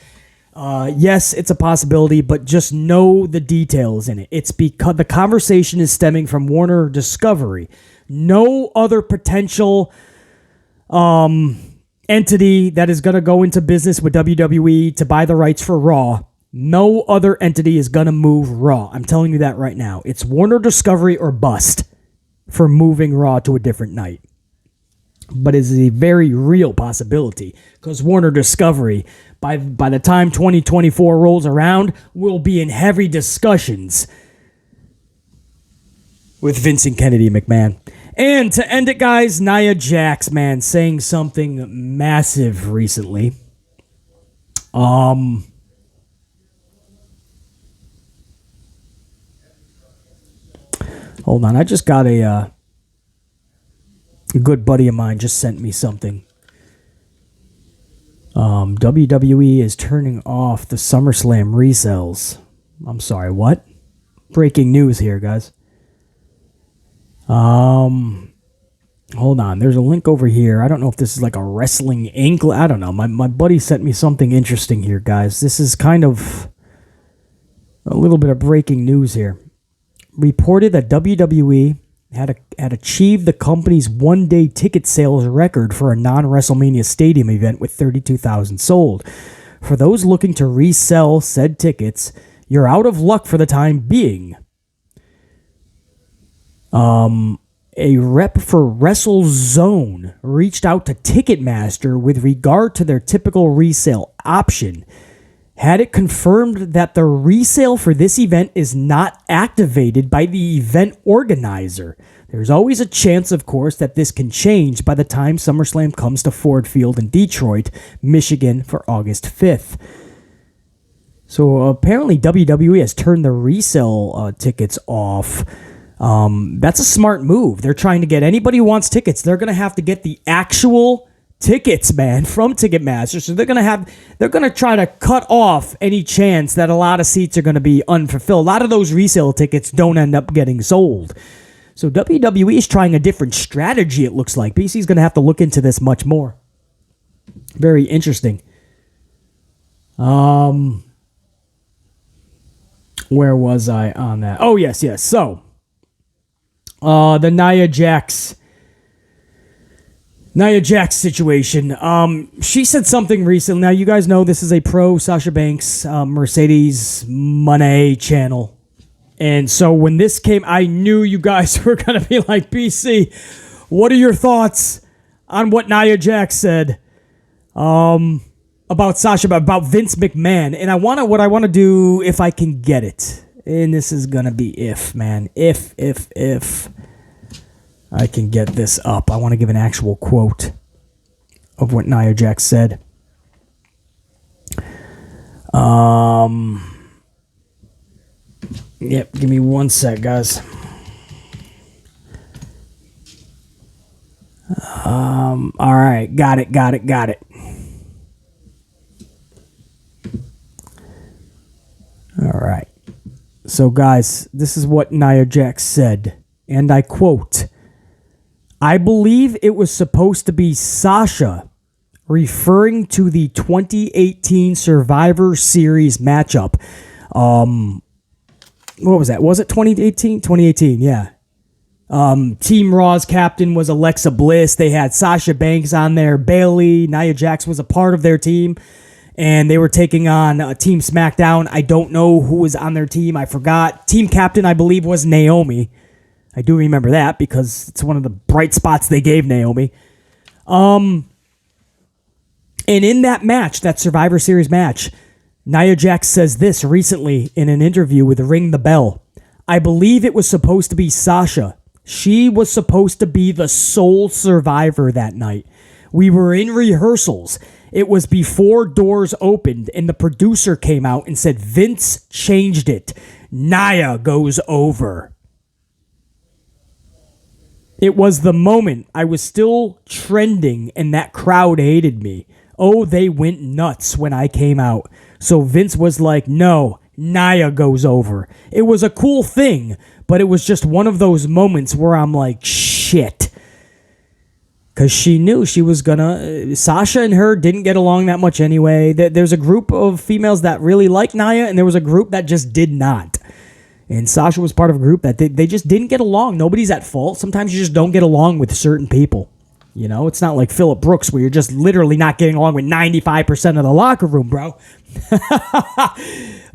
Yes, it's a possibility, but just know the details in it. It's because the conversation is stemming from Warner Discovery. No other potential entity that is going to go into business with WWE to buy the rights for Raw. No other entity is going to move Raw. I'm telling you that right now. It's Warner Discovery or bust for moving Raw to a different night. But it's a very real possibility because Warner Discovery, by the time 2024 rolls around, will be in heavy discussions with Vincent Kennedy McMahon. And to end it, guys, Nia Jax, man, saying something massive recently. Hold on, I just got a good buddy of mine just sent me something. WWE is turning off the SummerSlam resales. I'm sorry, what? Breaking news here, guys. Hold on, there's a link over here. I don't know if this is like a Wrestling Inc. I don't know. My buddy sent me something interesting here, guys. This is kind of a little bit of breaking news here. Reported that WWE had achieved the company's one-day ticket sales record for a non-WrestleMania stadium event with 32,000 sold. For those looking to resell said tickets, you're out of luck for the time being. A rep for WrestleZone reached out to Ticketmaster with regard to their typical resale option. Had it confirmed that the resale for this event is not activated by the event organizer. There's always a chance, of course, that this can change by the time SummerSlam comes to Ford Field in Detroit, Michigan for August 5th. So apparently WWE has turned the resale tickets off. That's a smart move. They're trying to get anybody who wants tickets. They're going to have to get the actual tickets, man, from Ticketmaster. So they're going to try to cut off any chance that a lot of seats are going to be unfulfilled. A lot of those resale tickets don't end up getting sold. So WWE is trying a different strategy, it looks like. BC's going to have to look into this much more. Very interesting. Where was I on that? Oh, yes. So, the Nia Jax situation. She said something recently. Now, you guys know this is a pro Sasha Banks, Mercedes Moné channel. And so when this came, I knew you guys were going to be like, BC, what are your thoughts on what Nia Jax said about Sasha, about Vince McMahon? And what I want to do, if I can get it, and this is going to be if I can get this up. I want to give an actual quote of what Nia Jax said. Yep, give me one sec, guys. All right, got it. All right. So, guys, this is what Nia Jax said, and I quote, "I believe it was supposed to be Sasha," referring to the 2018 Survivor Series matchup. What was that? Was it 2018? 2018, yeah. Team Raw's captain was Alexa Bliss. They had Sasha Banks on there. Bayley, Nia Jax was a part of their team. And they were taking on Team SmackDown. I don't know who was on their team. I forgot. Team captain, I believe, was Naomi. I do remember that because it's one of the bright spots they gave Naomi. And in that match, that Survivor Series match, Nia Jax says this recently in an interview with Ring the Bell. "I believe it was supposed to be Sasha. She was supposed to be the sole survivor that night. We were in rehearsals. It was before doors opened, and the producer came out and said, 'Vince changed it. Nia goes over.' It was the moment I was still trending, and that crowd hated me. Oh, they went nuts when I came out. So Vince was like, 'No, Nia goes over. It was a cool thing, but it was just one of those moments where I'm like, shit. Because she knew she was gonna... Sasha and her didn't get along that much anyway. There's a group of females that really like Nia, and there was a group that just did not. And Sasha was part of a group that they just didn't get along. Nobody's at fault. Sometimes you just don't get along with certain people. You know, it's not like Phillip Brooks where you're just literally not getting along with 95% of the locker room, bro.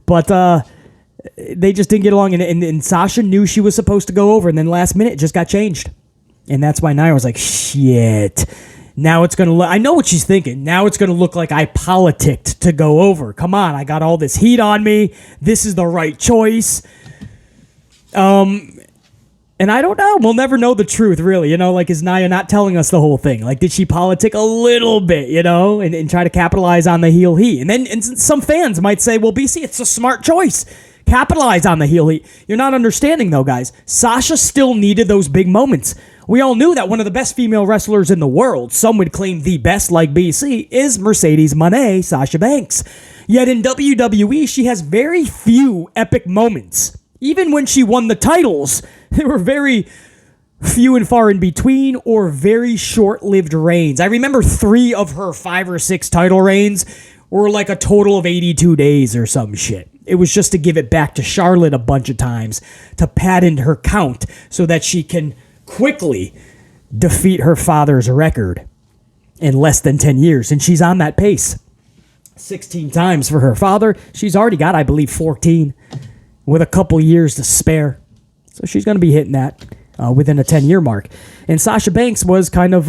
But they just didn't get along, and Sasha knew she was supposed to go over, and then last minute it just got changed. And that's why Nia was like, shit. Now it's going to look... I know what she's thinking. Now it's going to look like I politicked to go over. Come on, I got all this heat on me. This is the right choice. And I don't know. We'll never know the truth, really. You know, like, is Nia not telling us the whole thing? Like, did she politic a little bit, you know, and try to capitalize on the heel heat? And then some fans might say, well, BC, it's a smart choice. Capitalize on the heel heat. You're not understanding, though, guys. Sasha still needed those big moments. We all knew that one of the best female wrestlers in the world, some would claim the best like BC, is Mercedes Moné, Sasha Banks. Yet in WWE, she has very few epic moments. Even when she won the titles, they were very few and far in between or very short-lived reigns. I remember 3 of her 5 or 6 title reigns were like a total of 82 days or some shit. It was just to give it back to Charlotte a bunch of times to pad in her count so that she can quickly defeat her father's record in less than 10 years. And she's on that pace. 16 times for her father. She's already got, I believe, 14 with a couple years to spare. So she's going to be hitting that within a 10-year mark. And Sasha Banks was kind of,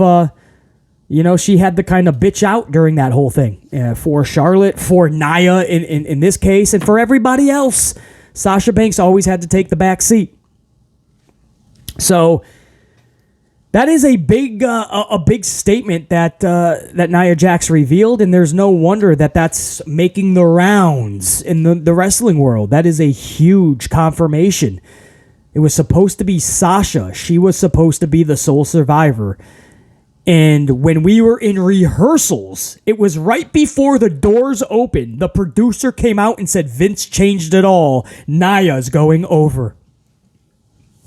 she had to kind of bitch out during that whole thing. For Charlotte, for Nia in this case, and for everybody else. Sasha Banks always had to take the back seat. So that is a big statement that Nia Jax revealed, and there's no wonder that that's making the rounds in the wrestling world. That is a huge confirmation. It was supposed to be Sasha. She was supposed to be the sole survivor. And when we were in rehearsals, it was right before the doors opened. The producer came out and said, Vince changed it all. Nia's going over.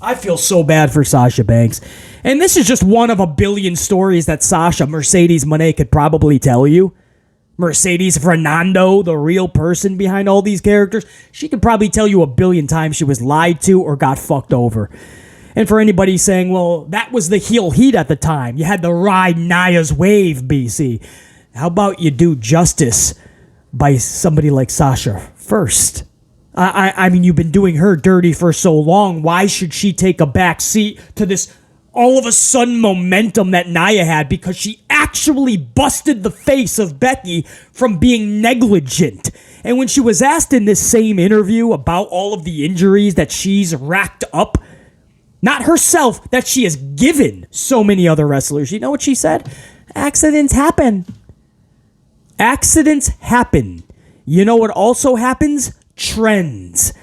I feel so bad for Sasha Banks. And this is just one of a billion stories that Mercedes Moné could probably tell you. Mercedes Fernando, the real person behind all these characters, she could probably tell you a billion times she was lied to or got fucked over. And for anybody saying, well, that was the heel heat at the time. You had to ride Nia's wave, BC. How about you do justice by somebody like Sasha first? I mean, you've been doing her dirty for so long. Why should she take a back seat to this all of a sudden momentum that Nia had? Because she actually busted the face of Becky from being negligent. And when she was asked in this same interview about all of the injuries that she's racked up, not herself, that she has given so many other wrestlers, you know what she said? Accidents happen. Accidents happen. You know what also happens? Trends.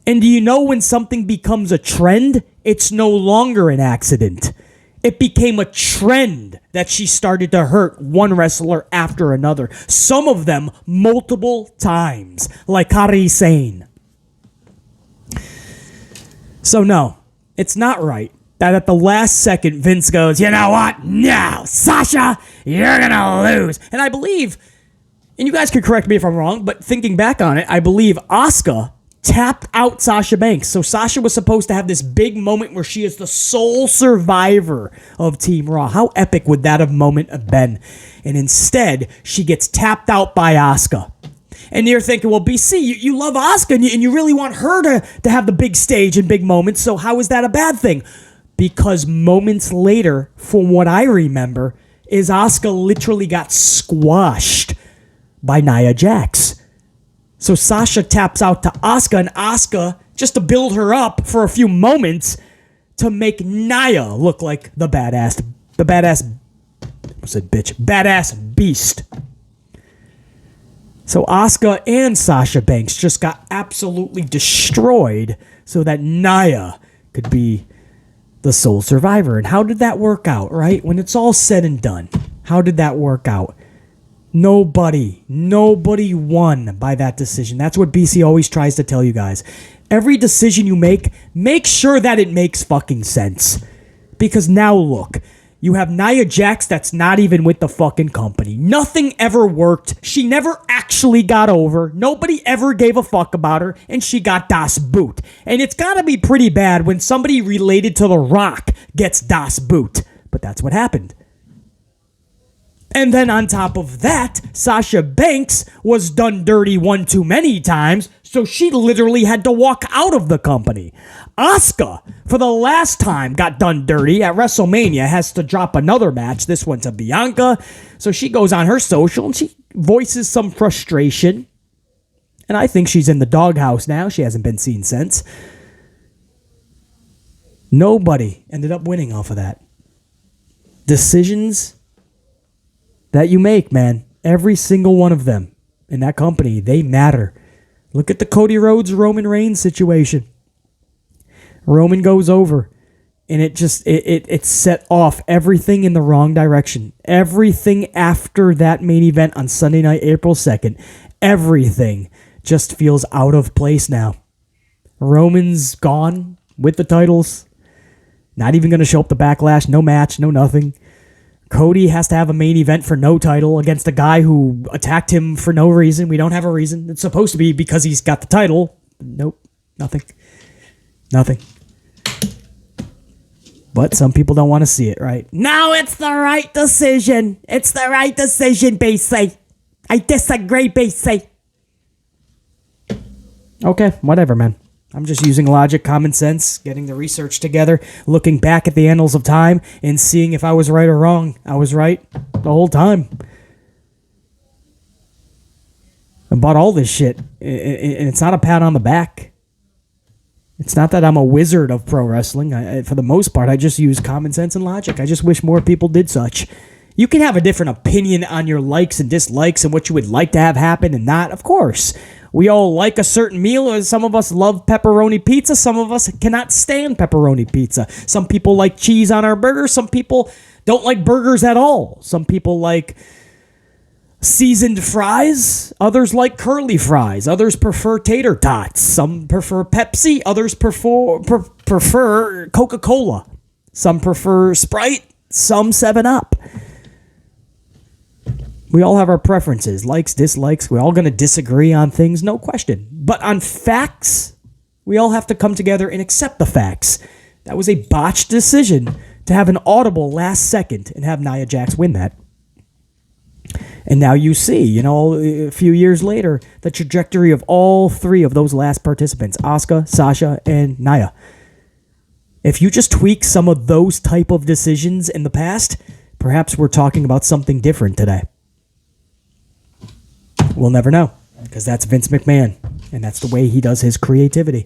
And do you know when something becomes a trend, it's no longer an accident. It became a trend that she started to hurt one wrestler after another. Some of them multiple times, like Kairi Sane. So no, it's not right that at the last second Vince goes, you know what? No, Sasha, you're going to lose. And I believe, and you guys could correct me if I'm wrong, but thinking back on it, I believe Asuka tapped out Sasha Banks. So Sasha was supposed to have this big moment where she is the sole survivor of Team Raw. How epic would that moment have been? And instead, she gets tapped out by Asuka. And you're thinking, well, BC, you love Asuka and you really want her to have the big stage and big moments, so how is that a bad thing? Because moments later, from what I remember, is Asuka literally got squashed by Nia Jax. So Sasha taps out to Asuka, and Asuka, just to build her up for a few moments, to make Nia look like the badass beast. So Asuka and Sasha Banks just got absolutely destroyed so that Nia could be the sole survivor. And how did that work out, right? When it's all said and done, how did that work out? Nobody won by that decision. That's what BC always tries to tell you guys. Every decision you make sure that it makes fucking sense. Because now look, you have Nia Jax that's not even with the fucking company. Nothing ever worked. She never actually got over. Nobody ever gave a fuck about her, and she got Das Boot. And it's gotta be pretty bad when somebody related to The Rock gets Das Boot. But that's what happened. And then on top of that, Sasha Banks was done dirty one too many times, so she literally had to walk out of the company. Asuka, for the last time, got done dirty at WrestleMania, has to drop another match, this one to Bianca. So she goes on her social and she voices some frustration. And I think she's in the doghouse now. She hasn't been seen since. Nobody ended up winning off of that. Decisions that you make, man, every single one of them in that company, they matter. Look at the Cody Rhodes Roman Reigns situation. Roman goes over, and it set off everything in the wrong direction. Everything after that main event on Sunday night, April 2nd, everything just feels out of place now. Roman's gone with the titles. Not even going to show up to Backlash. No match, no nothing. Cody has to have a main event for no title against a guy who attacked him for no reason. We don't have a reason. It's supposed to be because he's got the title. Nope. Nothing. But some people don't want to see it, right? No, it's the right decision. It's the right decision, BC. I disagree, BC. Okay, whatever, man. I'm just using logic, common sense, getting the research together, looking back at the annals of time, and seeing if I was right or wrong. I was right the whole time. About all this shit. And it's not a pat on the back. It's not that I'm a wizard of pro wrestling. For the most part, I just use common sense and logic. I just wish more people did such. You can have a different opinion on your likes and dislikes and what you would like to have happen and not, of course. We all like a certain meal. Some of us love pepperoni pizza. Some of us cannot stand pepperoni pizza. Some people like cheese on our burgers. Some people don't like burgers at all. Some people like seasoned fries. Others like curly fries. Others prefer tater tots. Some prefer Pepsi. Others prefer Coca-Cola. Some prefer Sprite. Some 7-Up. We all have our preferences, likes, dislikes. We're all going to disagree on things, no question. But on facts, we all have to come together and accept the facts. That was a botched decision to have an audible last second and have Nia Jax win that. And now you see, a few years later, the trajectory of all three of those last participants, Asuka, Sasha, and Nia. If you just tweak some of those type of decisions in the past, perhaps we're talking about something different today. We'll never know, because that's Vince McMahon, and that's the way he does his creativity.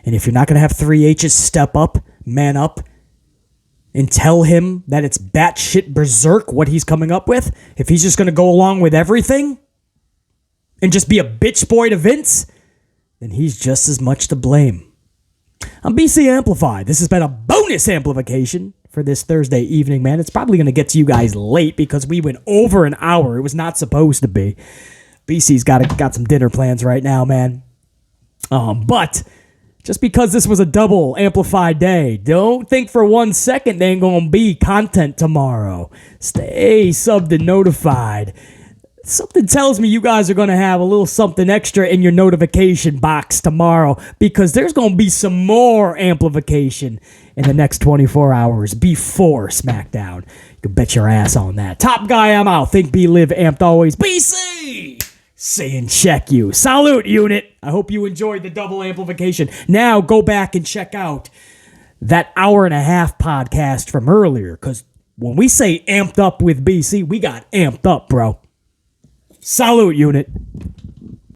And if you're not going to have 3 H's step up, man up, and tell him that it's batshit berserk what he's coming up with, if he's just going to go along with everything and just be a bitch boy to Vince, then he's just as much to blame. I'm BC Amplified. This has been a bonus amplification for this Thursday evening, man. It's probably going to get to you guys late because we went over an hour. It was not supposed to be. BC's got some dinner plans right now, man. But just because this was a double amplified day, don't think for 1 second there ain't going to be content tomorrow. Stay subbed and notified. Something tells me you guys are going to have a little something extra in your notification box tomorrow because there's going to be some more amplification in the next 24 hours before SmackDown. You can bet your ass on that. Top guy, I'm out. Think, be, live, amped always. BC! Saying check you. Salute, unit. I hope you enjoyed the double amplification. Now go back and check out that hour-and-a-half podcast from earlier because when we say amped up with BC, we got amped up, bro. Salute, unit.